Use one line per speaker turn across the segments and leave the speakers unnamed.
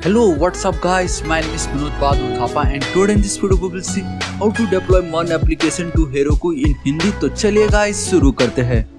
Hello, what's up guys? My name is Vinod Bahadur Thapa and today in this video we will see how to deploy one application to Heroku in Hindi। तो चलिए guys शुरू करते हैं।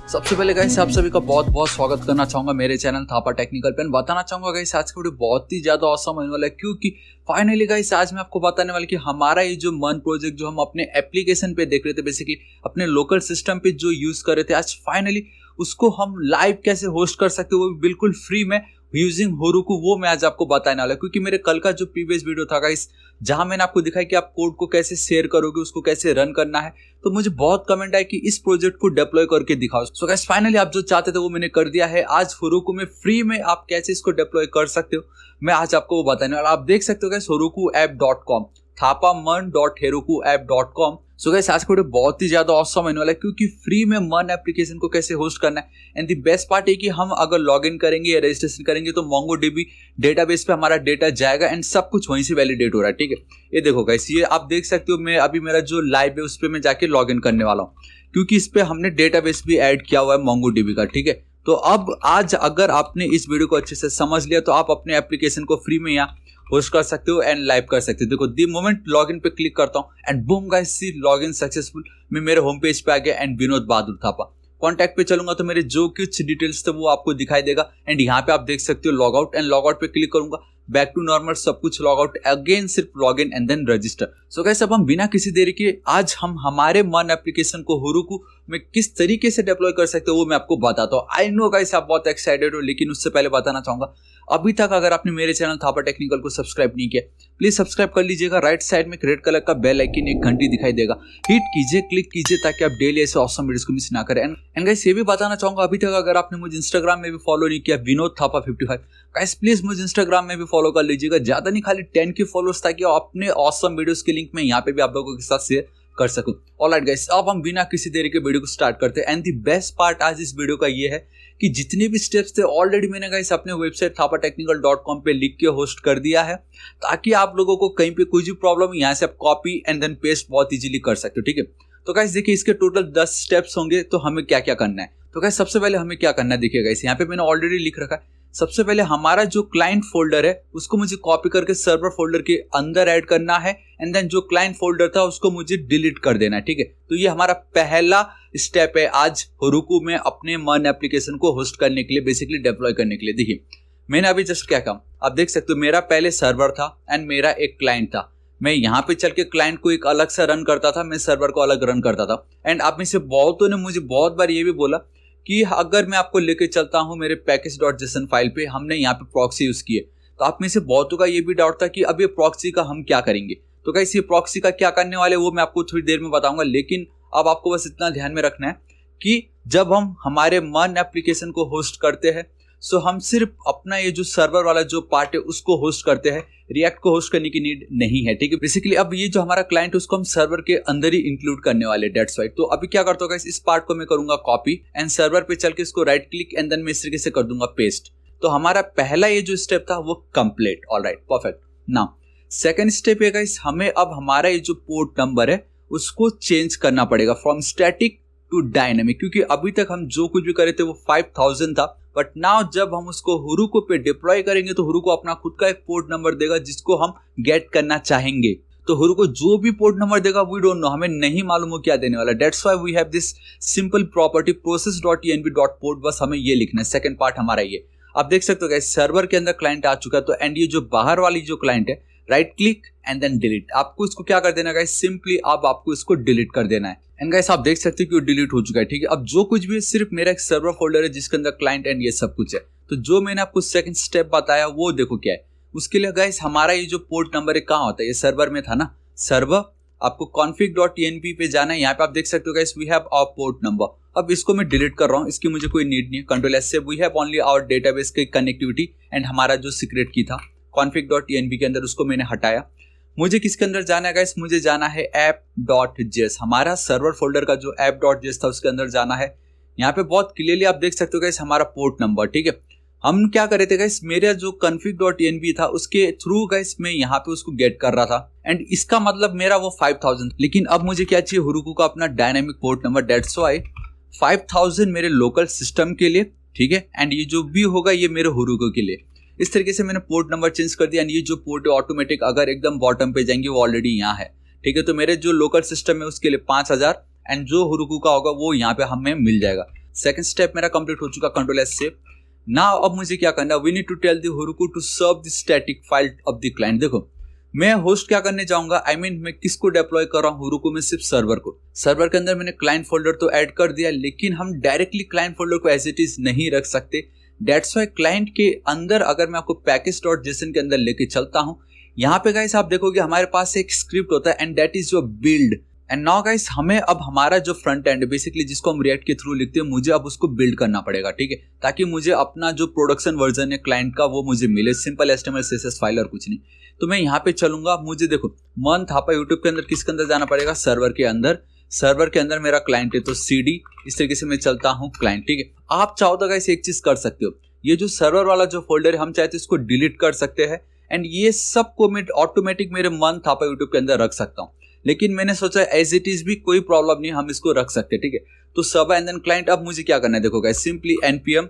सबसे पहले guys आप सभी का बहुत बहुत स्वागत करना चाहूंगा मेरे चैनल थापा टेक्निकल पे। बताना चाहूंगा गाइस आज का वीडियो बहुत ही ज्यादा ऑसम होने वाला है, क्योंकि फाइनली गाइस आज मैं आपको बताने वाला कि हमारा ये जो मन प्रोजेक्ट जो हम अपने एप्लीकेशन पे देख रहे थे, बेसिकली अपने लोकल सिस्टम पे जो यूज कर रहे थे, आज फाइनली उसको हम लाइव कैसे होस्ट कर सकते हो, वो भी बिल्कुल फ्री में यूजिंग होरुकू, वो मैं आज आपको बताने वाला। क्योंकि मेरे कल का जो प्रीवियस वीडियो था गाइस, जहां मैंने आपको दिखाया कि आप कोड को कैसे शेयर करोगे, उसको कैसे रन करना है, तो मुझे बहुत कमेंट आया कि इस प्रोजेक्ट को डिप्लॉय करके दिखाओ। सो गाइस फाइनली आप जो चाहते थे वो मैंने कर दिया है। आज होरुकू में फ्री में आप कैसे इसको डिप्लॉय कर सकते हो, मैं आज आपको वो बताने वाला। आप देख सकते हो guys horukuapp.com, thapamon.herokuapp.com। So guys आज का वीडियो बहुत ही ज्यादा ऑसम होने वाला है, क्योंकि फ्री में मन एप्लीकेशन को कैसे होस्ट करना है। एंड द बेस्ट पार्ट है कि हम अगर लॉग इन करेंगे या रजिस्ट्रेशन करेंगे तो MongoDB डेटाबेस पे हमारा डेटा जाएगा एंड सब कुछ वहीं से वैलिडेट हो रहा है। ठीक है, ये देखो गाइस, ये आप देख सकते हो। मैं अभी मेरा जो लाइव है उस पर मैं जाके लॉग इन करने वाला हूँ, क्योंकि इस पे हमने डेटाबेस भी ऐड किया हुआ है MongoDB का। ठीक है, तो अब आज अगर आपने इस वीडियो को अच्छे से समझ लिया तो आप अपने एप्लीकेशन को फ्री में यहाँ होस्ट कर सकते हो एंड लाइव कर सकते हो। देखो दी मोमेंट लॉगिन पे क्लिक करता हूँ and boom guys, see login successful. मैं मेरे होम पेज पे आ गया एंड विनोद बहादुर थापा। कॉन्टैक्ट पे चलूंगा तो मेरे जो कुछ डिटेल्स थे वो आपको दिखाई देगा एंड यहाँ पे आप देख सकते हो log out, and log out पे क्लिक करूंगा, बैक टू नॉर्मल, सब कुछ लॉग आउट अगेन, सिर्फ log in and then register. So guys अब हम बिना किसी देरी के आज हम हमारे मन एप्लीकेशन को होरुकू में किस तरीके से डिप्लॉय कर सकते हो वो मैं आपको बताता हूँ। आई नो गाइस आप बहुत एक्साइटेड हो, लेकिन उससे पहले बताना चाहूंगा अभी तक अगर आपने मेरे चैनल थापा टेक्निकल को सब्सक्राइब नहीं किया, प्लीज सब्सक्राइब कर लीजिएगा। राइट साइड में एक रेड कलर का बेल आइकन, एक घंटी दिखाई देगा, हिट कीजिए, क्लिक कीजिए, ताकि आप डेली ऐसे ऑसम वीडियोस को मिस ना करें। एंड गाइस ये भी बताना चाहूंगा अभी तक अगर आपने मुझे इंस्टाग्राम में भी फॉलो नहीं किया, विनोद थापा 55, गाइस प्लीज मुझे इंस्टाग्राम में भी फॉलो कर लीजिएगा। ज्यादा नहीं, खाली 10 के फॉलोअर्स, ताकि अपने ऑसम वीडियोस के लिंक में यहाँ पे भी आप लोगों के साथ शेयर कर सकूं। ऑलराइट गाइस, अब हम बिना किसी देरी के वीडियो को स्टार्ट करते हैं। एंड द बेस्ट पार्ट आज इस वीडियो का ये है कि जितने भी स्टेप्स थे ऑलरेडी मैंने गाइस अपने वेबसाइट thapatechnical.com पे लिख के होस्ट कर दिया है, ताकि आप लोगों को कहीं पे कोई भी प्रॉब्लम यहाँ से आप कॉपी एंड देन पेस्ट बहुत इजीली कर सकते हो। ठीक है, तो गाइस देखिए इसके टोटल 10 स्टेप्स होंगे, तो हमें क्या क्या करना है। तो गाइस सबसे पहले हमें क्या करना है, देखिए गाइस यहाँ पे मैंने ऑलरेडी लिख रखा है। सबसे पहले हमारा जो क्लाइंट फोल्डर है उसको मुझे कॉपी करके सर्वर फोल्डर के अंदर ऐड करना है, एंड देन जो क्लाइंट फोल्डर था उसको मुझे डिलीट कर देना है। ठीक है, तो ये हमारा पहला स्टेप है आज होरुकू में अपने मन एप्लीकेशन को होस्ट करने के लिए, बेसिकली डिप्लॉय करने के लिए। देखिए मैंने अभी जस्ट क्या कहा, आप देख सकते हो मेरा पहले सर्वर था एंड मेरा एक क्लाइंट था। मैं यहाँ पे चल के क्लाइंट को एक अलग सा रन करता था, मैं सर्वर को अलग रन करता था। एंड आप में से बहुतों ने मुझे बहुत बार ये भी बोला कि अगर मैं आपको लेके चलता हूं मेरे पैकेज.json फाइल पे, हमने यहाँ पे प्रॉक्सी यूज की है, तो आप में से बहुतों का ये भी डाउट था कि अब ये प्रॉक्सी का हम क्या करेंगे। तो गाइस ये प्रॉक्सी का क्या करने वाले वो मैं आपको थोड़ी देर में बताऊंगा, लेकिन अब आपको बस इतना ध्यान में रखना है कि जब हम हमारे मन एप्लीकेशन को होस्ट करते हैं, सो हम सिर्फ अपना ये जो सर्वर वाला जो पार्ट है उसको होस्ट करते हैं, रिएक्ट को होस्ट करने की नीड नहीं है। ठीक है, बेसिकली अब ये जो हमारा क्लाइंट है उसको हम सर्वर के अंदर ही इंक्लूड करने वाले, डेट्स वाइट। तो अभी क्या करता होगा, इस पार्ट को मैं करूंगा कॉपी एंड सर्वर पे चल के इसको राइट क्लिक एंड देन मैं इस तरीके से कर दूंगा पेस्ट। तो हमारा पहला ये जो स्टेप था वो complete. Alright, perfect. Now second step है गाइस, हमें अब हमारा ये जो पोर्ट नंबर है उसको चेंज करना पड़ेगा फ्रॉम स्टैटिक टू डायनेमिक, क्योंकि अभी तक हम जो कुछ भी करे थे वो 5000 था, बट नाउ जब हम उसको होरुकू पे डिप्लॉय करेंगे तो होरुकू अपना खुद का एक पोर्ट नंबर देगा जिसको हम गेट करना चाहेंगे। तो होरुकू जो भी पोर्ट नंबर देगा वी डोंट नो, हमें नहीं मालूम हो क्या देने वाला। That's why we have this simple property process.env.port, बस हमें ये लिखना है। सेकंड पार्ट हमारा ये, आप देख सकते हो गाइस सर्वर के अंदर क्लाइंट आ चुका है, तो एंड ये जो बाहर वाली जो क्लाइंट है, right click and then delete. आपको इसको क्या कर देना गाइस, सिंपली अब आपको इसको डिलीट कर देना है। एंड गाइस आप देख सकते हो कि वो डिलीट हो चुका है। ठीक है, अब जो कुछ भी है सिर्फ मेरा एक सर्वर फोल्डर है जिसके अंदर क्लाइंट एंड ये सब कुछ है। तो जो मैंने आपको सेकंड स्टेप बताया वो देखो क्या है। उसके लिए गाइस हमारा ये जो पोर्ट नंबर है कहाँ होता है, ये सर्वर में था ना, सर्वर आपको config.env पे जाना है। यहाँ पे आप देख सकते हो guys we have our port number. अब इसको मैं डिलीट कर रहा हूँ, इसकी मुझे कोई नीड नहीं है। कंट्रोल एस से we have only our database की कनेक्टिविटी एंड हमारा जो सीक्रेट की था config.env के अंदर, उसको मैंने हटाया। मुझे किसके अंदर जाना है गाइस, मुझे जाना है app.js, हमारा सर्वर फोल्डर का जो app.js था उसके अंदर जाना है। यहाँ पे बहुत क्लियरली आप देख सकते हो गाइस हमारा पोर्ट नंबर। ठीक है, हम क्या कर रहे थे गाइस, मेरा जो config.env था उसके थ्रू गाइस मैं यहाँ पे उसको गेट कर रहा था, एंड इसका मतलब मेरा वो 5000। लेकिन अब मुझे क्या चाहिए, होरुकू का अपना dynamic port number. That's why 5000 मेरे लोकल सिस्टम के लिए, ठीक है, एंड ये जो भी होगा ये मेरे होरुकू के लिए। इस तरीके से मैंने पोर्ट नंबर चेंज कर दिया एंड ये जो पोर्ट है ऑटोमेटिक अगर एकदम बॉटम पे जाएंगे वो ऑलरेडी यहाँ है, ठीक है। तो मेरे जो लोकल सिस्टम है उसके लिए 5000 एंड जो हुरुकू का होगा वो यहाँ पे हमें मिल जाएगा। सेकंड स्टेप मेरा कंप्लीट हो चुका, कंट्रोल एस सेव। नाउ अब मुझे क्या करना है, we need to tell the Heroku to serve the static file of the client. देखो मैं होस्ट क्या करने जाऊंगा, मैं किसको डिप्लॉय कर रहा हूँ हुरुकू में, सिर्फ सर्वर को। सर्वर के अंदर मैंने क्लाइंट फोल्डर तो ऐड कर दिया, लेकिन हम डायरेक्टली क्लाइंट फोल्डर को एज इट इज नहीं रख सकते। दैट्स वाई क्लाइंट के अंदर अगर मैं आपको package.json के अंदर लेके चलता हूँ, यहाँ पे गाइस आप देखोगे हमारे पास एक स्क्रिप्ट होता है and that is your build. And now guys हमें अब हमारा जो फ्रंट एंड बेसिकली जिसको हम रिएक्ट के थ्रू लिखते हैं, मुझे अब उसको बिल्ड करना पड़ेगा, ठीक है, ताकि मुझे अपना जो प्रोडक्शन वर्जन है क्लाइंट का वो मुझे मिले, सिंपल HTML CSS फाइल और कुछ नहीं। तो मैं यहाँ पे चलूंगा, मुझे देखो मन थापा यूट्यूब के अंदर किसके अंदर जाना पड़ेगा, सर्वर के अंदर। सर्वर के अंदर मेरा क्लाइंट है तो CD, इस तरीके से मैं चलता हूँ क्लाइंट, ठीक है। आप चाहो तो गाइस एक चीज कर सकते हो, ये जो सर्वर वाला जो फोल्डर है हम चाहे तो इसको डिलीट कर सकते हैं एंड ये सबको मैं ऑटोमेटिक मेरे मन थापा यूट्यूब के अंदर रख सकता हूँ, लेकिन मैंने सोचा एज इट इज भी कोई प्रॉब्लम नहीं, हम इसको रख सकते, ठीक है। तो सर्वर एंड देन क्लाइंट, अब मुझे क्या करना है, देखो guys simply npm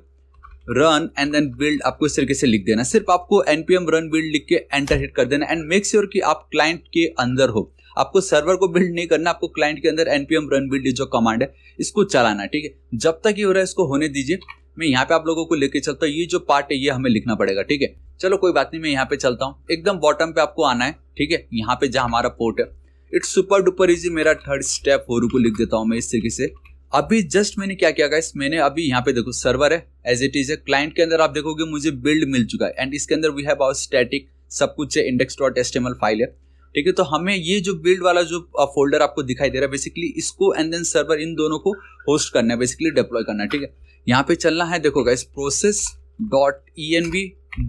run and then build आपको इस तरीके से लिख देना। सिर्फ आपको npm रन बिल्ड लिख के एंटर हिट कर देना एंड मेक श्योर कि आप क्लाइंट के अंदर हो। आपको सर्वर को बिल्ड नहीं करना, आपको क्लाइंट के अंदर npm रन बिल्ड जो कमांड है इसको चलाना है, ठीक है। जब तक ये हो रहा है इसको होने दीजिए, मैं यहाँ पे आप लोगों को लेके चलता हूँ। ये जो पार्ट है ये हमें लिखना पड़ेगा, ठीक है। चलो कोई बात नहीं, मैं यहाँ पे चलता हूँ, एकदम बॉटम पे आपको आना है, ठीक है, यहाँ पे जहाँ हमारा पोर्ट है। It's super duper easy. मेरा थर्ड स्टेप हुरुकू लिख देता हूँ मैं इस तरीके से। अभी जस्ट मैंने क्या किया गाइस, मैंने अभी यहाँ पे देखो सर्वर है एज इट इज है, क्लाइंट के अंदर आप देखोगे मुझे बिल्ड मिल चुका है एंड इसके अंदर वी हैव आवर स्टैटिक सब कुछ है, index.html फाइल है, ठीक है। तो हमें ये जो बिल्ड वाला जो फोल्डर आपको दिखाई दे रहा है बेसिकली इसको एंड देन सर्वर इन दोनों को होस्ट करना है, बेसिकली डिप्लॉय करना है, ठीक है। यहाँ पे चलना है, देखो गाइस process.env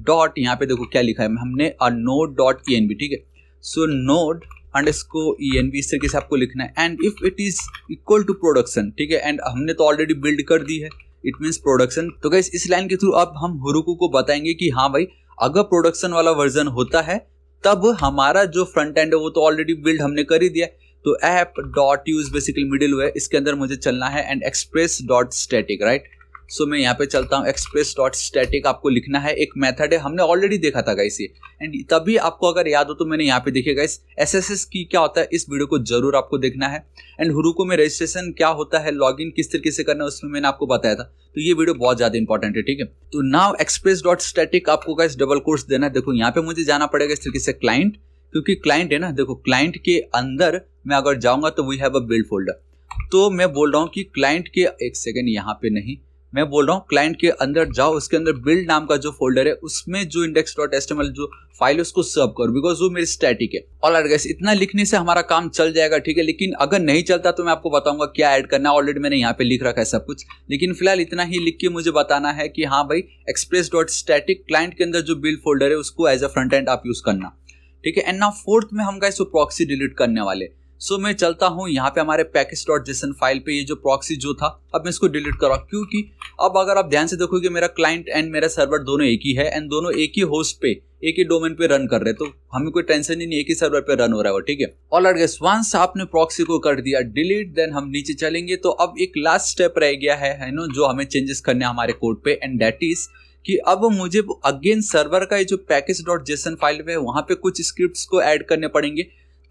डॉट, यहाँ पे देखो क्या लिखा है हमने node.env, ठीक है। सो node अंडरस्कोर env इस तरीके से आपको लिखना है and if it is equal to production, ठीक है, एंड हमने तो ऑलरेडी बिल्ड कर दी है, इट मीन्स प्रोडक्शन। तो गाइस इस लाइन के थ्रू अब हम हुरुकू को बताएंगे कि हाँ भाई अगर प्रोडक्शन वाला वर्जन होता है तब हमारा जो फ्रंट एंड है वो तो ऑलरेडी बिल्ड हमने कर ही दिया। तो app.use बेसिकली मिडिल हुआ है, इसके अंदर मुझे चलना है एंड express.static, राइट। सो मैं यहाँ पे चलता हूँ, express.static आपको लिखना है, एक मेथड है हमने ऑलरेडी देखा था गाइस ये, एंड तभी आपको अगर याद हो तो मैंने यहाँ पे देखिए गाइस SSS की क्या होता है, इस वीडियो को जरूर आपको देखना है। एंड हुरुकू में रजिस्ट्रेशन क्या होता है, लॉगिन किस तरीके से करना है उसमें मैंने आपको बताया था, तो ये वीडियो बहुत ज्यादा इंपॉर्टेंट है, ठीक है। तो नाउ express.static आपको गाइस डबल कोट्स देना है। देखो यहाँ पे मुझे जाना पड़ेगा इस तरीके से क्लाइंट, क्योंकि क्लाइंट है ना, देखो क्लाइंट के अंदर मैं अगर जाऊंगा तो we have a build folder. तो मैं बोल रहा हूँ कि क्लाइंट के, एक सेकेंड, यहाँ पे नहीं, मैं बोल रहा हूँ क्लाइंट के अंदर जाओ, उसके अंदर बिल्ड नाम का जो फोल्डर है उसमें जो index.html जो फाइल है उसको सर्व करो, बिकॉज वो मेरी स्टैटिक है। ऑलराइट गाइस, इतना लिखने से हमारा काम चल जाएगा, ठीक है। लेकिन अगर नहीं चलता तो मैं आपको बताऊंगा क्या ऐड करना है, ऑलरेडी मैंने यहाँ पे लिख रखा है सब कुछ, लेकिन फिलहाल इतना ही लिख के मुझे बताना है कि हाँ भाई express.static क्लाइंट के अंदर जो बिल्ड फोल्डर है उसको एज अ फ्रंट एंड आप यूज करना, ठीक है। एंड नाउ फोर्थ में हम गाइस प्रॉक्सी डिलीट करने वाले। सो मैं चलता हूँ यहाँ पे हमारे package.json फाइल पे, ये जो प्रॉक्सी जो था अब मैं इसको डिलीट कर रहा हूँ, क्योंकि अब अगर आप ध्यान से देखोगे मेरा क्लाइंट एंड मेरा सर्वर दोनों एक ही है एंड दोनों एक ही होस्ट पे एक ही डोमेन पे रन कर रहे हैं, तो हमें कोई टेंशन ही नहीं, एक ही सर्वर पे रन हो रहा है, ठीक है। ऑलराइट गाइस, वंस आपने प्रॉक्सी को कर दिया डिलीट, देन हम नीचे चलेंगे। तो अब एक लास्ट स्टेप रह गया है नो, जो हमें चेंजेस करने हैं हमारे कोड पे, एंड दैट इज कि अब मुझे अगेन सर्वर का ये जो package.json फाइल है वहां पे कुछ स्क्रिप्ट्स को ऐड करने पड़ेंगे,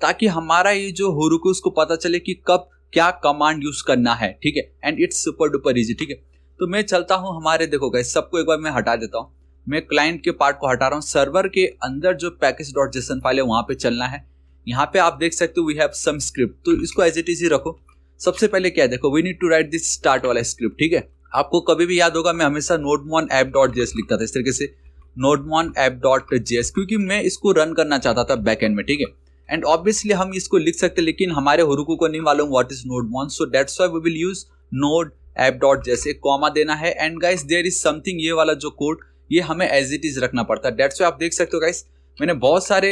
ताकि हमारा ये जो हुरुकू उसको पता चले कि कब क्या कमांड यूज करना है, ठीक है। And it's super duper easy, ठीक है। तो मैं चलता हूं हमारे, देखो गाइस सबको एक बार मैं हटा देता हूं, मैं क्लाइंट के पार्ट को हटा रहा हूं, सर्वर के अंदर जो package.json फाइल है वहां पे चलना है। यहाँ पे आप देख सकते हो वी हैव सम स्क्रिप्ट, तो इसको एज इट इज ही रखो। सबसे पहले क्या है, देखो we need to write this start वाला स्क्रिप्ट, ठीक है। आपको कभी भी याद होगा मैं हमेशा nodemon app.js लिखता था इस तरीके से, nodemon app.js, क्योंकि मैं इसको रन करना चाहता था बैकएंड में, ठीक है। एंड ऑब्वियसली हम इसको लिख सकते हैं, लेकिन हमारे हुरुकू को नहीं मालूम what is nodemon, so that's why we will use node app.js, एक कॉमा देना है। And guys there is something, ये वाला जो कोड ये हमें एज इट इज रखना पड़ता है, दैट्स व्हाई आप देख सकते हो गाइस मैंने बहुत सारे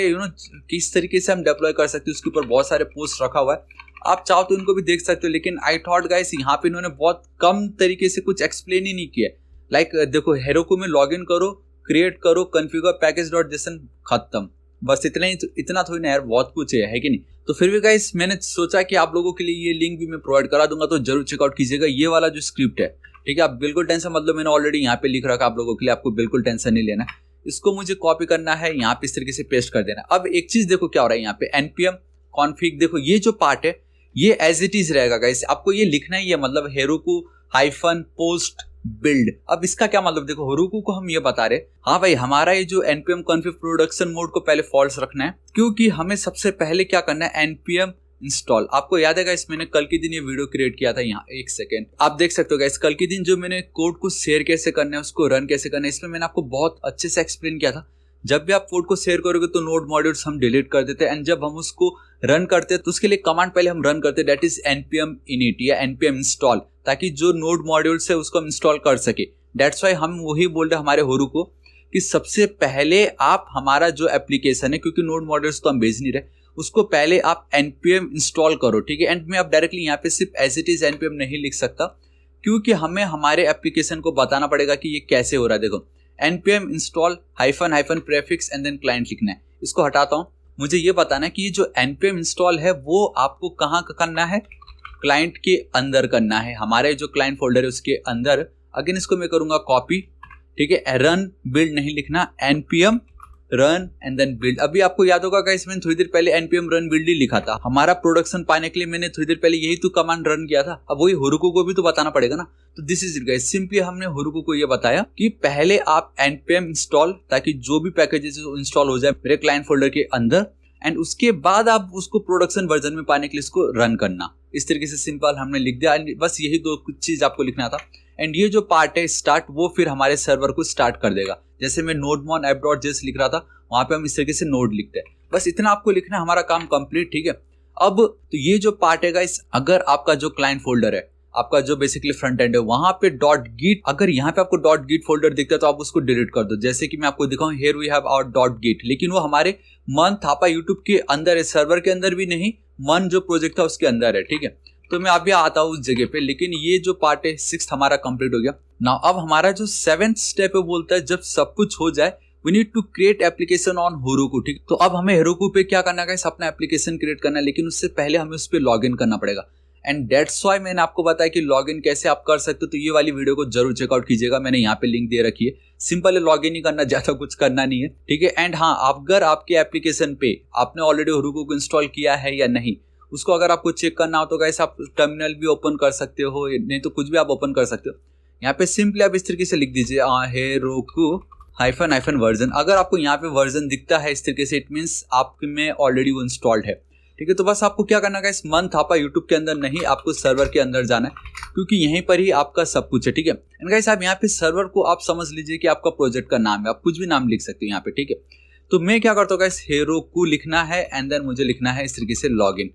किस तरीके से हम डिप्लॉय कर सकते हैं उसके ऊपर बहुत सारे पोस्ट रखा हुआ है, आप चाहो तो इनको भी देख सकते हो। लेकिन आई थॉट गाइस यहाँ पे इन्होंने बहुत कम तरीके से कुछ एक्सप्लेन ही नहीं किया। लाइक देखो हेरोकू में लॉग इन करो, क्रिएट करो, कॉन्फ़िगर package.json, खत्म, बस इतना ही, इतना थोड़ी ना यार, बहुत कुछ है कि नहीं। तो फिर भी गाइस मैंने सोचा कि आप लोगों के लिए ये लिंक भी मैं प्रोवाइड करा दूंगा, तो जरूर चेकआउट कीजिएगा ये वाला जो स्क्रिप्ट है, ठीक है। आप बिल्कुल टेंशन मतलब, मैंने ऑलरेडी यहाँ पे लिख रखा आप लोगों के लिए, आपको बिल्कुल टेंशन नहीं लेना। इसको मुझे कॉपी करना है, यहाँ पे इस तरीके से पेस्ट कर देना। अब एक चीज देखो क्या हो रहा है यहाँ पे, npm config, देखो ये जो पार्ट है ये एज इट इज रहेगा गाइस, आपको ये लिखना ही है, मतलब हेरोकू हाइफन पोस्ट बिल्ड। अब इसका क्या मतलब, देखो हेरोकू को हम ये बता रहे, हाँ भाई हमारा ये जो npm config प्रोडक्शन मोड को पहले फॉल्स रखना है, क्योंकि हमें सबसे पहले क्या करना है npm इंस्टॉल। आपको याद है गाइस मैंने कल के दिन ये वीडियो क्रिएट किया था, यहाँ एक सेकेंड आप देख सकते हो गाइस, कल के दिन जो मैंने कोड को शेयर कैसे करना है, उसको रन कैसे करना है, इसमें मैंने आपको बहुत अच्छे से एक्सप्लेन किया था। जब भी आप कोड को शेयर करोगे तो नोड मॉड्यूल्स हम डिलीट कर देते हैं, एंड जब हम उसको रन करते हैं तो उसके लिए कमांड पहले हम रन करते हैं, दैट इज npm init या npm install, ताकि जो नोड मॉड्यूल्स है उसको हम इंस्टॉल कर सके। दैट्स वाई हम वही बोल रहे हमारे होरू को कि सबसे पहले आप हमारा जो एप्लीकेशन है, क्योंकि नोड मॉड्यूल्स तो हम भेज नहीं रहे, उसको पहले आप npm इंस्टॉल करो, ठीक है। एंड मैं अब डायरेक्टली यहाँ पे सिर्फ एज इट इज npm नहीं लिख सकता, क्योंकि हमें हमारे एप्लीकेशन को बताना पड़ेगा कि ये कैसे हो रहा है। देखो npm install hyphen prefix and then client लिखना है, इसको हटाता हूँ। मुझे ये बताना है कि ये जो npm इंस्टॉल है वो आपको कहाँ करना है, क्लाइंट के अंदर करना है, हमारे जो क्लाइंट फोल्डर है उसके अंदर। अगेन इसको मैं करूंगा कॉपी, ठीक है। रन बिल्ड नहीं लिखना, npm run and then build. अभी आपको याद होगा गाइस मैंने थोड़ी देर पहले npm रन बिल्ड ही लिखा था, हमारा प्रोडक्शन पाने के लिए मैंने थोड़ी देर पहले यही तो कमांड रन किया था। अब वही हेरोकू को भी तो बताना पड़ेगा ना, तो this is it guys, simply हमने हेरोकू को ये बताया कि पहले आप npm इंस्टॉल, ताकि जो भी पैकेजेस इंस्टॉल हो जाए मेरे क्लाइंट फोल्डर के अंदर, एंड उसके बाद आप उसको प्रोडक्शन वर्जन में पाने के लिए इसको रन करना। इस तरीके से सिंपल हमने लिख दिया, बस यही दो कुछ चीज आपको लिखना था। एंड ये जो पार्ट है स्टार्ट, वो फिर हमारे सर्वर को स्टार्ट कर देगा। जैसे मैं nodemon app.js लिख रहा था, वहां पे हम इस तरीके से नोड लिखते हैं, बस इतना आपको लिखना है, हमारा काम कंप्लीट, ठीक है। अब तो ये जो पार्ट है गाइस, अगर आपका जो क्लाइंट फोल्डर है, आपका जो बेसिकली फ्रंट एंड है, वहां पे .git, अगर यहाँ पे आपको .git फोल्डर दिखता है तो आप उसको डिलीट कर दो। जैसे कि मैं आपको दिखाऊं, here we have our .git, लेकिन वो हमारे मन थापा यूट्यूब के अंदर है, सर्वर के अंदर भी नहीं, मन जो प्रोजेक्ट था उसके अंदर है, ठीक है। तो मैं अभी आता हूँ उस जगह पे, लेकिन ये जो पार्ट है 6th हमारा कंप्लीट हो गया ना। अब हमारा जो 7th स्टेप है बोलता है जब सब कुछ हो जाए we need to create application on Heroku, ठीक। तो अब हमें हेरोकू पे क्या करना है, अपना एप्लीकेशन क्रिएट करना है, लेकिन उससे पहले हमें उस पर लॉग इन करना पड़ेगा। एंड दैट्स वाई मैंने आपको बताया कि लॉग इन कैसे आप कर सकते हो, तो ये वाली वीडियो को जरूर चेकआउट कीजिएगा, मैंने यहाँ पे लिंक दे रखी है। सिंपल है, लॉग इन ही करना, ज्यादा कुछ करना नहीं है, ठीक है। एंड हाँ, अगर आपके एप्लीकेशन पे आपने ऑलरेडी हेरोकू को इंस्टॉल किया है या नहीं, उसको अगर आपको चेक करना हो तो गाइस आप टर्मिनल भी ओपन कर सकते हो, नहीं तो कुछ भी आप ओपन कर सकते हो। यहाँ पे सिंपली आप इस तरीके से लिख दीजिए हेरोकू हाइफन वर्जन। अगर आपको यहाँ पे वर्जन दिखता है इस तरीके से, इट मीन्स आप में ऑलरेडी वो इंस्टॉल्ड है, ठीक है। तो बस आपको क्या करना है गाइस, मन थापा यूट्यूब के अंदर नहीं, आपको सर्वर के अंदर जाना है, क्योंकि यहीं पर ही आपका सब कुछ है, ठीक है। एंड गाइस आप यहाँ पे सर्वर को आप समझ लीजिए कि आपका प्रोजेक्ट का नाम है, आप कुछ भी नाम लिख सकते हो यहाँ पे, ठीक है। तो मैं क्या करता हूँ गाइस, हेरोकू लिखना है एंड देन मुझे लिखना है इस तरीके से लॉग इन।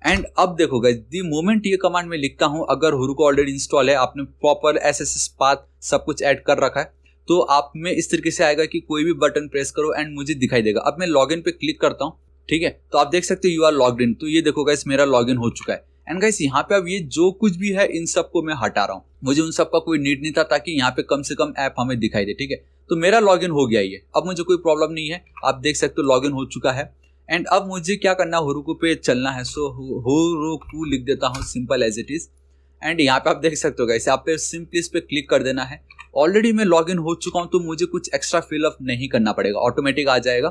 एंड अब देखो गाइस, दी मोमेंट ये कमांड में लिखता हूं, अगर हेरोकू ऑलरेडी इंस्टॉल है, आपने प्रॉपर एसएसएस पाथ सब कुछ ऐड कर रखा है, तो आप में इस तरीके से आएगा कि कोई भी बटन प्रेस करो एंड मुझे दिखाई देगा। अब मैं लॉगिन पे क्लिक करता हूं, ठीक है, तो आप देख सकते हो यू आर लॉग्ड इन। तो ये देखो गाइस मेरा लॉगिन हो चुका है। एंड गाइस यहाँ पे अब ये जो कुछ भी है इन सबको मैं हटा रहा हूँ, मुझे उन सबका कोई नीड नहीं था, ताकि यहाँ पे कम से कम ऐप हमें दिखाई दे, ठीक है। तो मेरा लॉगिन हो गया ये, अब मुझे कोई प्रॉब्लम नहीं है, आप देख सकते हो लॉगिन हो चुका है। एंड अब मुझे क्या करना है, हेरोकू पे चलना है। सो हेरोकू लिख देता हूँ simple as it is. And यहाँ पे आप देख सकते हो गाइस, आप पे सिंपली इस पे क्लिक कर देना है। ऑलरेडी मैं लॉगिन हो चुका हूँ, तो मुझे कुछ एक्स्ट्रा फिलअप नहीं करना पड़ेगा, ऑटोमेटिक आ जाएगा,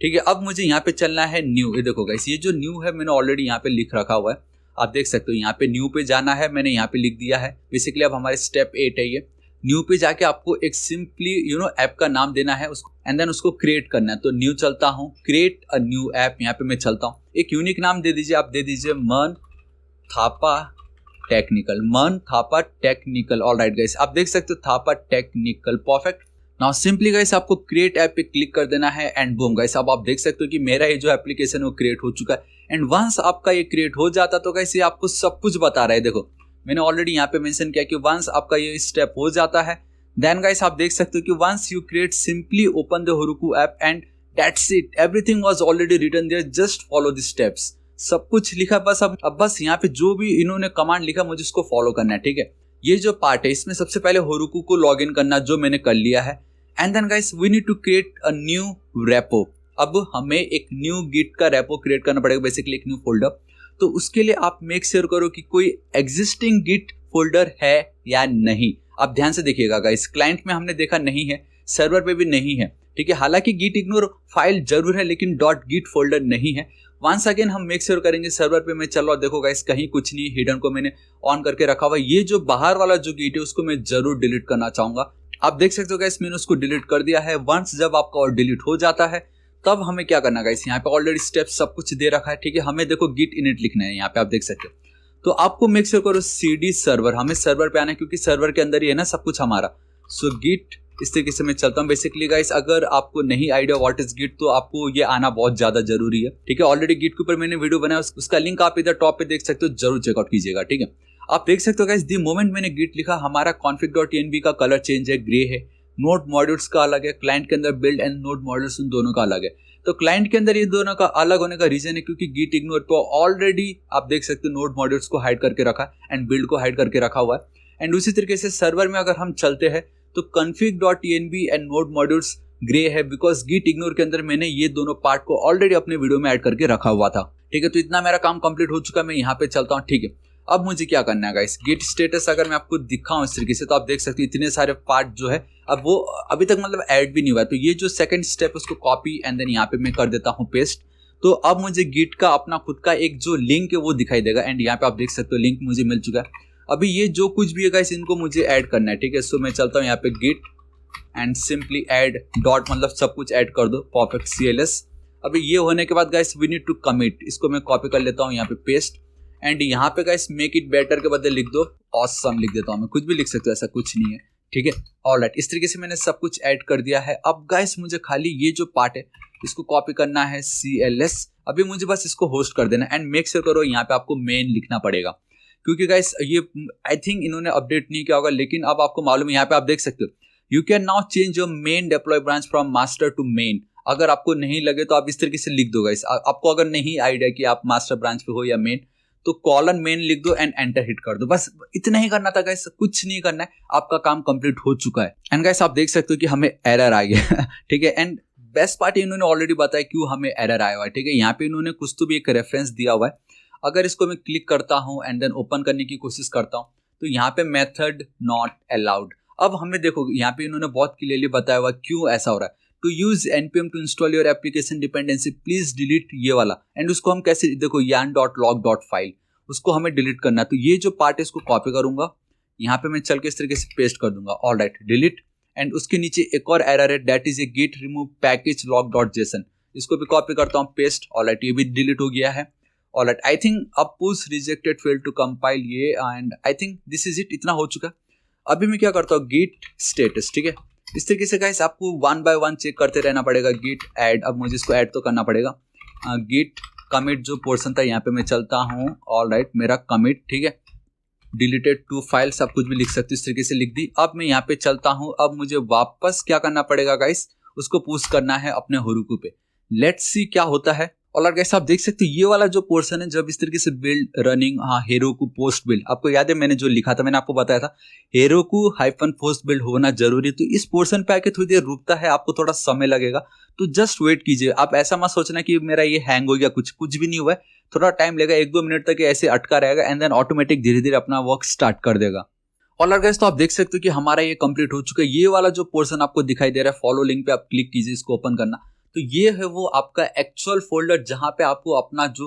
ठीक है। अब मुझे यहाँ पे चलना है न्यू। ये देखो गाइस, ये जो न्यू है मैंने ऑलरेडी यहाँ पे लिख रखा हुआ है, आप देख सकते हो। यहाँ पे न्यू पे जाना है, मैंने यहाँ पे लिख दिया है। बेसिकली अब हमारे स्टेप 8 है ये। न्यू पे जाके आपको एक सिंपली ऐप का नाम देना है उसको, एंड देन उसको क्रिएट करना है। तो न्यू चलता हूँ, क्रिएट अ न्यू ऐप, यहाँ पे मैं चलता हूँ। एक यूनिक नाम दे दीजिए, आप दे दीजिए मन थापा टेक्निकल, मन थापा टेक्निकल। ऑलराइट गाइस, आप देख सकते हो Thapa technical, perfect. Now simply guys आपको क्रिएट ऐप पे क्लिक कर देना है एंड बूम गाइस, अब आप देख सकते हो कि मेरा ये जो एप्लीकेशन है वो क्रिएट हो चुका है। एंड वंस आपका ये क्रिएट हो जाता तो गाइस ये आपको सब कुछ बता रहा है। देखो मैंने ऑलरेडी यहाँ पे मेंशन किया कि वंस आपका ये स्टेप हो जाता है, देन गाइस आप देख सकते हो कि once you create simply open the Heroku app and that's it, everything was already written there, just follow the steps. सब कुछ लिखा, बस अब बस यहाँ पे जो भी इन्होंने कमांड लिखा मुझे उसको फॉलो करना है, ठीक है। ये जो पार्ट है इसमें सबसे पहले हेरोकू को लॉग इन करना, जो मैंने कर लिया है। And then guys we need to create a new repo. अब हमें एक न्यू गिट का रेपो क्रिएट करना पड़ेगा, बेसिकली एक न्यू फोल्डर। तो उसके लिए आप मेक श्योर करो कि कोई एग्जिस्टिंग गिट फोल्डर है या नहीं। आप ध्यान से देखिएगा गाइस, क्लाइंट में हमने देखा नहीं है, सर्वर पे भी नहीं है, ठीक है। हालांकि git ignore फाइल जरूर है लेकिन .git फोल्डर नहीं है। वंस अगेन हम मेक श्योर करेंगे सर्वर पे मैं चल रहा हूँ, देखो गाइस कहीं कुछ नहीं, हिडन को मैंने ऑन करके रखा हुआ है। ये जो बाहर वाला जो git है उसको मैं जरूर डिलीट करना चाहूंगा। आप देख सकते हो गाइस मैंने उसको डिलीट कर दिया है। वंस जब आपका और डिलीट हो जाता है तब हमें क्या करना गाइस, यहाँ पे ऑलरेडी स्टेप्स सब कुछ दे रखा है, ठीक है। हमें देखो git init लिखना है, यहाँ पे आप देख सकते हो। तो आपको मेक श्योर करो cd सर्वर, हमें सर्वर पे आना है क्योंकि सर्वर के अंदर ही है ना सब कुछ हमारा। सो git इस तरीके से मैं चलता हूँ। बेसिकली गाइस अगर आपको नहीं आइडिया व्हाट इज गिट तो आपको ये आना बहुत ज्यादा जरूरी है, ठीक है। ऑलरेडी गिट के ऊपर मैंने वीडियो बनाया, उसका लिंक आप इधर टॉप पे देख सकते हो, जरूर चेकआउट कीजिएगा, ठीक है। आप देख सकते हो गाइस द मोमेंट मैंने गिट लिखा हमारा config.env का कलर चेंज है, ग्रे है। नोड मॉड्यूल्स का अलग है, क्लाइंट के अंदर बिल्ड एंड नोड मॉड्यूल्स उन दोनों का अलग है। तो क्लाइंट के अंदर ये दोनों का अलग होने का रीजन है क्योंकि गिट इग्नोर पे ऑलरेडी आप देख सकते हो नोड मॉड्यूल्स को हाइड करके रखा है एंड बिल्ड को हाइड करके रखा हुआ है। एंड उसी तरीके से सर्वर में अगर हम चलते हैं तो config.env and node modules grey है बिकॉज गिट इग्नोर के अंदर मैंने ये दोनों पार्ट को ऑलरेडी अपने वीडियो में ऐड करके रखा हुआ था, ठीक है। तो इतना मेरा काम कंप्लीट हो चुका है, मैं यहाँ पे चलता हूँ, ठीक है। अब मुझे क्या करना है गाइस, गिट स्टेटस अगर मैं आपको दिखाऊं इस तरीके से तो आप देख सकते हो इतने सारे पार्ट जो है अब वो अभी तक मतलब ऐड भी नहीं हुआ है। तो ये जो सेकंड स्टेप उसको कॉपी एंड देन यहाँ पे मैं कर देता हूँ पेस्ट। तो अब मुझे गिट का अपना खुद का एक जो लिंक है वो दिखाई देगा एंड यहाँ पे आप देख सकते हो लिंक मुझे मिल चुका है। अभी ये जो कुछ भी है गाइस इनको मुझे ऐड करना है, ठीक है। सो मैं चलता हूँ यहाँ पे git and simply add dot मतलब सब कुछ ऐड कर दो परफेक्ट CLS। अभी ये होने के बाद guys we need to commit, इसको मैं कॉपी कर लेता हूँ यहाँ पे पेस्ट एंड यहाँ पे गाइस मेक इट बेटर के बदले लिख दो ऑसम लिख देता हूँ, मैं कुछ भी लिख सकता हूँ, ऐसा कुछ नहीं है, ठीक है। ऑलराइट, इस तरीके से मैंने सब कुछ ऐड कर दिया है। अब गाइस मुझे खाली ये जो पार्ट है इसको कॉपी करना है CLS। अभी मुझे बस इसको होस्ट कर देना एंड मेक श्योर करो यहाँ पे आपको मेन लिखना पड़ेगा क्योंकि गाइस ये आई थिंक इन्होंने अपडेट नहीं किया होगा लेकिन अब आपको मालूम है। यहाँ पे आप देख सकते हो you can now change your main deploy branch from master to main. अगर आपको नहीं लगे तो आप इस तरीके से लिख दो गाइस। आपको अगर नहीं आइडिया कि आप मास्टर ब्रांच पे हो या मेन तो कॉलन मेन लिख दो एंड एंटर हिट कर दो, बस इतना ही करना था गाइस, कुछ नहीं करना है, आपका काम कंप्लीट हो चुका है। एंड गाइस आप देख सकते हो कि हमें एरर आ गया ठीक है। एंड बेस्ट पार्ट इन्होंने ऑलरेडी बताया क्यों हमें एरर आया हुआ है, ठीक है। यहाँ पे इन्होंने कुछ तो भी एक रेफरेंस दिया हुआ है। अगर इसको मैं क्लिक करता हूँ एंड देन ओपन करने की कोशिश करता हूँ तो यहाँ पे मेथड नॉट अलाउड। अब हमें देखो यहाँ पे इन्होंने बहुत क्लियरली बताया हुआ क्यों ऐसा हो रहा है। To use npm to install your application dependency please delete ये वाला एंड उसको हम कैसे देखो yarn.log.file उसको हमें डिलीट करना है। तो ये जो पार्ट है इसको कॉपी करूंगा, यहाँ पे मैं चल के इस तरीके से पेस्ट कर दूंगा, ऑलराइट डिलीट। एंड उसके नीचे एक और एरर है that is a git remove package log.json, इसको भी कॉपी करता हूँ पेस्ट, ऑलराइट ये भी डिलीट हो गया है। ऑलराइट आई थिंक अब push rejected fail to compile ये and I think this is it, इतना हो चुका। अभी मैं क्या करता हूँ गिट स्टेटस, ठीक है। इस तरीके से गाइस आपको वन बाय वन चेक करते रहना पड़ेगा। गिट ऐड, अब मुझे इसको ऐड तो करना पड़ेगा। गिट कमिट जो पोर्शन था यहाँ पे मैं चलता हूँ, ऑलराइट मेरा कमिट, ठीक है। डिलीटेड टू फाइल सब कुछ भी लिख सकते इस तरीके से लिख दी। अब मैं यहाँ पे चलता हूँ, अब मुझे वापस क्या करना पड़ेगा गाइस, उसको पुश करना है अपने हुरुकू पे। लेट्स सी क्या होता है। और गाइस आप देख सकते हो ये वाला जो पोर्शन है जब इस तरीके से build running Heroku post build, आपको याद है मैंने जो लिखा था, मैंने आपको बताया था हेरोकू हाइफन पोस्ट बिल्ड होना जरूरी। तो इस पोर्शन पे आके थोड़ी देर रुकता है, आपको थोड़ा समय लगेगा, तो जस्ट वेट कीजिए। आप ऐसा मत सोचना कि मेरा ये हैंग हो गया, कुछ भी नहीं हुआ है, थोड़ा टाइम लगेगा, 1-2 मिनट तक ऐसे अटका रहेगा एंड देन ऑटोमेटिक धीरे धीरे अपना वर्क स्टार्ट कर देगा। और गाइस तो आप देख सकते हो कि हमारा ये कंप्लीट हो चुका है। ये वाला जो पोर्शन आपको दिखाई दे रहा है फॉलो लिंक पे आप क्लिक कीजिए, इसको ओपन करना। तो ये है वो आपका एक्चुअल फोल्डर जहां पे आपको अपना जो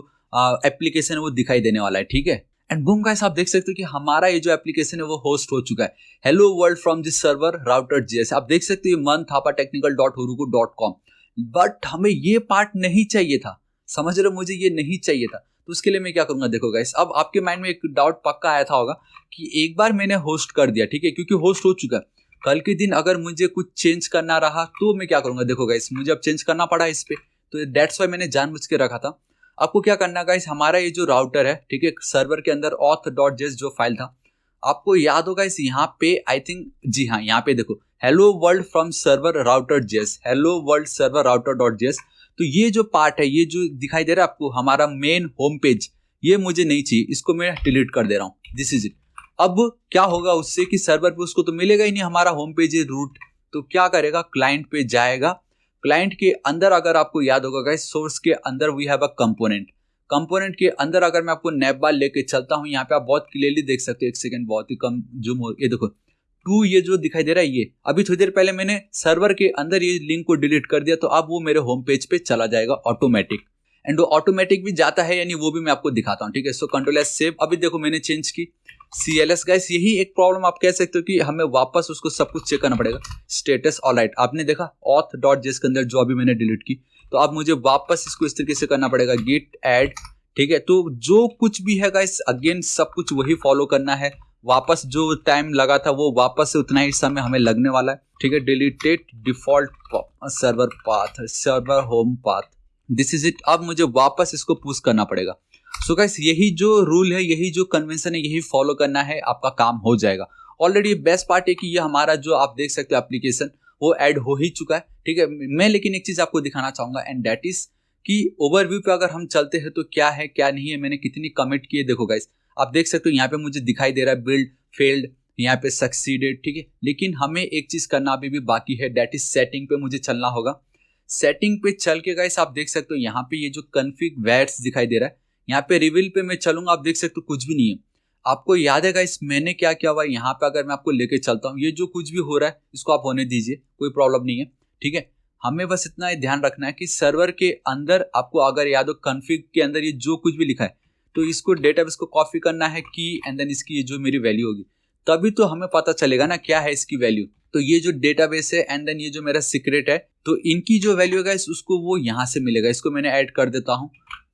एप्लीकेशन है वो दिखाई देने वाला है, ठीक है। एंड बूम गाइस आप देख सकते हो कि हमारा ये जो एप्लीकेशन है वो होस्ट हो चुका है। Hello world from this server router.js, आप देख सकते हो monthapatechnical.huruku.com। बट हमें ये पार्ट नहीं चाहिए था, समझ रहे हो, मुझे ये नहीं चाहिए था। तो उसके लिए मैं क्या करूंगा, देखो गाइस अब आपके माइंड में एक डाउट पक्का आया था होगा कि एक बार मैंने होस्ट कर दिया, ठीक है, क्योंकि होस्ट हो चुका है, कल के दिन अगर मुझे कुछ चेंज करना रहा तो मैं क्या करूंगा। देखो गाइस मुझे अब चेंज करना पड़ा इस पे, तो दैट्स वाई मैंने जानबूझ के रखा था। आपको क्या करना गाइस, हमारा ये जो राउटर है, ठीक है, सर्वर के अंदर auth.js जो फाइल था, आपको याद होगा इस यहाँ पे आई थिंक, जी हाँ यहाँ पे देखो hello world from server router.js, hello world server router.js। तो ये जो पार्ट है, ये जो दिखाई दे रहा है आपको हमारा मेन होम पेज, ये मुझे नहीं चाहिए, इसको मैं डिलीट कर दे रहा हूँ, दिस इज इट। अब क्या होगा उससे कि सर्वर पे उसको तो मिलेगा ही नहीं, हमारा होम पेज है रूट, तो क्या करेगा क्लाइंट पे जाएगा। क्लाइंट के अंदर अगर आपको याद होगा गाइस, सोर्स के अंदर वी हैव अ कंपोनेंट के अंदर अगर मैं आपको नैप बार लेके चलता हूँ, यहाँ पे आप बहुत क्लियरली देख सकते हो, एक सेकंड बहुत ही कम जूम हो, ये देखो 2 ये जो दिखाई दे रहा है ये अभी थोड़ी देर पहले मैंने सर्वर के अंदर ये लिंक को डिलीट कर दिया, तो अब वो मेरे होम पेज पे चला जाएगा ऑटोमेटिक। एंड वो ऑटोमेटिक भी जाता है यानी वो भी मैं आपको दिखाता हूँ, ठीक है। सो कंट्रोल एस सेव, अभी देखो मैंने चेंज की CLS गाइस। यही एक प्रॉब्लम आप कह सकते हो कि हमें वापस उसको सब कुछ चेक करना पड़ेगा। स्टेटस ऑलराइट, आपने देखा auth.js के अंदर जो अभी मैंने डिलीट की, तो अब मुझे वापस इसको इस तरीके से करना पड़ेगा git add, ठीक है। तो जो कुछ भी है गाइस अगेन सब कुछ वही फॉलो करना है। वापस जो टाइम लगा था वो वापस से उतना ही समय हमें लगने वाला है, ठीक है। Deleted default server path, server home path, this is it. अब मुझे वापस इसको पुश करना पड़ेगा। सो गाइस यही जो रूल है, यही जो कन्वेंशन है, यही फॉलो करना है, आपका काम हो जाएगा। ऑलरेडी बेस्ट पार्ट है कि ये हमारा जो आप देख सकते हो एप्लीकेशन वो ऐड हो ही चुका है, ठीक है। मैं लेकिन एक चीज आपको दिखाना चाहूंगा एंड दैट इज कि ओवरव्यू पे अगर हम चलते हैं तो क्या है क्या नहीं है, मैंने कितनी कमिट किए देखो गाइस। आप देख सकते हो यहाँ पे मुझे दिखाई दे रहा है बिल्ड फेल्ड, यहाँ पे सक्सीडेड, ठीक है। लेकिन हमें एक चीज करना अभी भी बाकी है, दैट इज सेटिंग पे मुझे चलना होगा। सेटिंग पे चल के गाइस आप देख सकते हो यहाँ पे ये जो कॉन्फ़िग वैट्स दिखाई दे रहा है, यहाँ पे रिवील पे मैं चलूंगा, आप देख सकते हो कुछ भी नहीं है। आपको याद है गाइस मैंने क्या किया हुआ है, यहाँ पे अगर मैं आपको लेके चलता हूँ, ये जो कुछ भी हो रहा है इसको आप होने दीजिए, कोई प्रॉब्लम नहीं है, ठीक है। हमें बस इतना ही ध्यान रखना है कि सर्वर के अंदर आपको अगर याद हो कॉन्फ़िग के अंदर ये जो कुछ भी लिखा है, तो इसको डेटाबेस को कॉपी करना है की एंड देन इसकी ये जो मेरी वैल्यू होगी, तभी तो हमें पता चलेगा ना क्या है इसकी वैल्यू। तो ये जो डेटाबेस है एंड देन ये जो मेरा सीक्रेट है, तो इनकी जो वैल्यू है उसको वो यहाँ से मिलेगा। इसको मैंने ऐड कर देता हूँ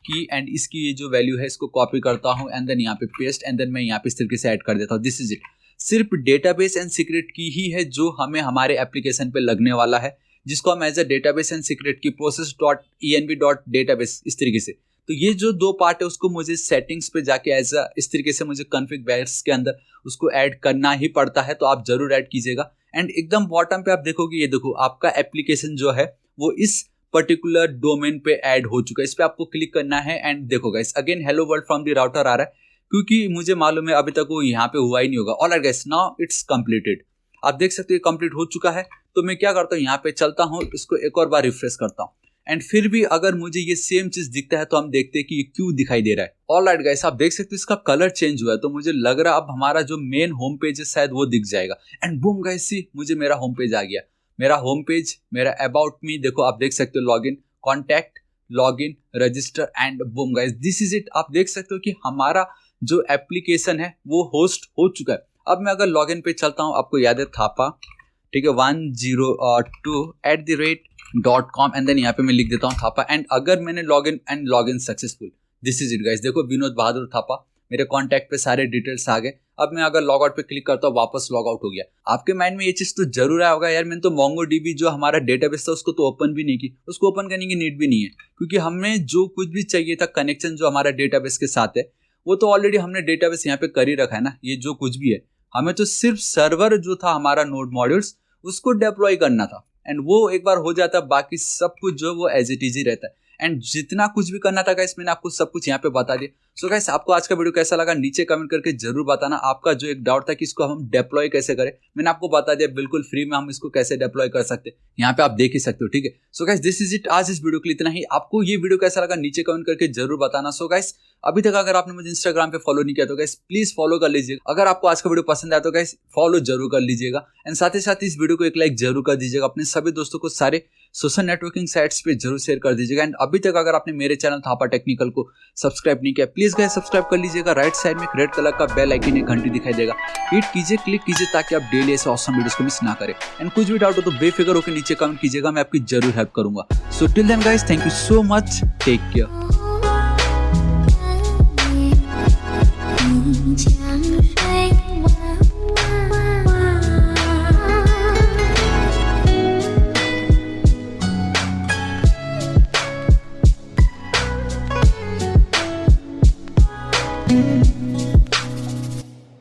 की एंड इसकी ये जो वैल्यू है इसको कॉपी करता हूँ एंड देन यहाँ पे पेस्ट एंड देन मैं यहाँ पे इस तरीके से ऐड कर देता हूँ। This is it. सिर्फ डेटाबेस एंड सीक्रेट की ही है जो हमें हमारे एप्लीकेशन पे लगने वाला है, जिसको हम as a database and secret की process.env.database इस तरीके से। तो ये जो दो पार्ट है उसको मुझे सेटिंग्स पे जाके एज अ इस तरीके से मुझे कॉन्फ़िग वैल्यूज के अंदर उसको ऐड करना ही पड़ता है, तो आप जरूर ऐड कीजिएगा। एंड एकदम बॉटम पे आप देखोगे, ये देखो आपका एप्लीकेशन जो है वो इस पर्टिकुलर डोमेन पे ऐड हो चुका है। इस पे आपको क्लिक करना है एंड देखो guys again hello world from the router आ रहा है, क्योंकि मुझे मालूम है अभी तक वो यहाँ पे हुआ ही नहीं होगा। Alright guys, now it's completed. आप देख सकते हो ये कंप्लीट हो चुका है। तो मैं क्या करता हूँ, यहाँ पे चलता हूँ, इसको एक और बार रिफ्रेश करता हूँ एंड फिर भी अगर मुझे ये सेम चीज दिखता है तो हम देखते हैं कि ये क्यों दिखाई दे रहा है। ऑलराइट गाइस, आप देख सकते हो इसका कलर चेंज हुआ है, तो मुझे लग रहा है अब हमारा जो मेन होम पेज है शायद वो दिख जाएगा। एंड बूम गाइस, सी मुझे मेरा होम पेज आ गया। मेरा होम पेज, मेरा अबाउट मी देखो, आप देख सकते हो login, contact, login, register and boom guys, this is it. आप देख सकते हो कि हमारा जो एप्लीकेशन है वो होस्ट हो चुका है। अब मैं अगर लॉगिन पे चलता हूँ, आपको याद है थापा, ठीक है, 102@.com एंड देन यहाँ पे मैं लिख देता हूँ थापा एंड अगर मैंने login successful, this is it guys. देखो विनोद बहादुर थापा, मेरे कॉन्टैक्ट पे सारे डिटेल्स आ गए। अब मैं अगर लॉग आउट पे क्लिक करता हूँ, वापस लॉग आउट हो गया। आपके माइंड में ये चीज तो जरूर आया होगा, यार मैंने तो MongoDB जो हमारा डेटाबेस था उसको तो ओपन भी नहीं की, उसको ओपन करने की नीड भी नहीं है, क्योंकि हमें जो कुछ भी चाहिए था कनेक्शन जो हमारा डेटाबेस के साथ है वो तो ऑलरेडी हमने डेटाबेस यहाँ पे कर ही रखा है ना। ये जो कुछ भी है हमें तो सिर्फ सर्वर जो था हमारा नोड मॉड्यूल्स उसको डिप्लॉय करना था एंड वो एक बार हो जाता, बाकी सब कुछ जो वो एज इट इज ही रहता है। एंड जितना कुछ भी करना था गाइस मैंने आपको सब कुछ यहाँ पे बता दिया। सो गाइस आपको आज का वीडियो कैसा लगा नीचे कमेंट करके जरूर बताना। आपका जो एक डाउट था कि इसको हम डिप्लॉय कैसे करें, मैंने आपको बता दिया बिल्कुल फ्री में हम इसको कैसे डिप्लॉय कर सकते हैं, यहाँ पे आप देख ही सकते हो, ठीक है। So guys this is it, आज इस वीडियो के लिए इतना ही। आपको ये वीडियो कैसा लगा नीचे कमेंट करके जरूर बताना। सो गाइस अभी तक अगर आपने मुझे इंस्टाग्राम पे फॉलो नहीं किया तो गाइस प्लीज फॉलो कर लीजिएगा। अगर आपको आज का वीडियो पसंद आया तो गाइस फॉलो जरूर कर लीजिएगा एंड साथ ही साथ इस वीडियो को एक लाइक जरूर कर दीजिएगा। अपने सभी दोस्तों को सारे सोशल नेटवर्किंग साइट्स पे जरूर शेयर कर दीजिएगा। एंड अभी तक अगर आपने मेरे चैनल थापा टेक्निकल को सब्सक्राइब नहीं किया, प्लीज गाइस सब्सक्राइब कर लीजिएगा। राइट साइड में एक रेड कलर का बेल आइकन या घंटी दिखाई देगा, हिट कीजिए, क्लिक कीजिए ताकि आप डेली ऐसे ऑसम वीडियोस को मिस ना करें। एंड कुछ भी डाउट हो तो बेफिक्र होकर नीचे कमेंट कीजिएगा, मैं आपकी जरूर हेल्प करूंगा। So till then guys, thank you so much, take care.